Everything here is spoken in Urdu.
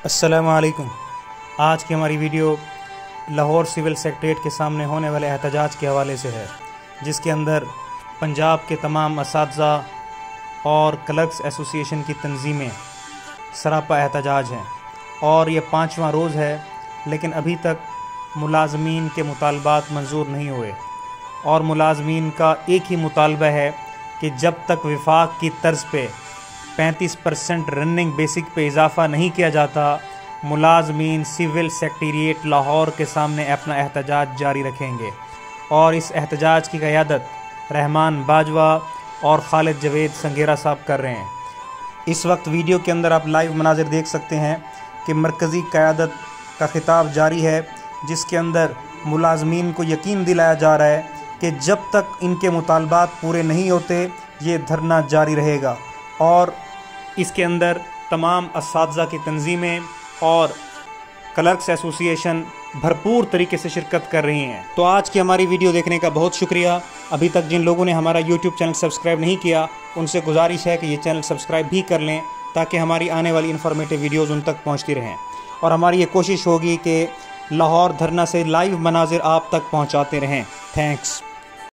السلام علیکم۔ آج کی ہماری ویڈیو لاہور سول سیکریٹریٹ کے سامنے ہونے والے احتجاج کے حوالے سے ہے، جس کے اندر پنجاب کے تمام اساتذہ اور کلرکس ایسوسی ایشن کی تنظیمیں سراپا احتجاج ہیں، اور یہ 5واں روز ہے، لیکن ابھی تک ملازمین کے مطالبات منظور نہیں ہوئے، اور ملازمین کا ایک ہی مطالبہ ہے کہ جب تک وفاق کی طرز پہ 35% رننگ بیسک پہ اضافہ نہیں کیا جاتا، ملازمین سول سیکریٹریٹ لاہور کے سامنے اپنا احتجاج جاری رکھیں گے۔ اور اس احتجاج کی قیادت رحمان باجوہ اور خالد جاوید سنگیرہ صاحب کر رہے ہیں۔ اس وقت ویڈیو کے اندر آپ لائیو مناظر دیکھ سکتے ہیں کہ مرکزی قیادت کا خطاب جاری ہے، جس کے اندر ملازمین کو یقین دلایا جا رہا ہے کہ جب تک ان کے مطالبات پورے نہیں ہوتے یہ دھرنا جاری رہے گا، اور اس کے اندر تمام اساتذہ کی تنظیمیں اور کلرکس ایسوسی ایشن بھرپور طریقے سے شرکت کر رہی ہیں۔ تو آج کی ہماری ویڈیو دیکھنے کا بہت شکریہ۔ ابھی تک جن لوگوں نے ہمارا یوٹیوب چینل سبسکرائب نہیں کیا، ان سے گزارش ہے کہ یہ چینل سبسکرائب بھی کر لیں، تاکہ ہماری آنے والی انفارمیٹیو ویڈیوز ان تک پہنچتی رہیں، اور ہماری یہ کوشش ہوگی کہ لاہور دھرنا سے لائیو مناظر آپ تک پہنچاتے رہیں۔ تھینکس۔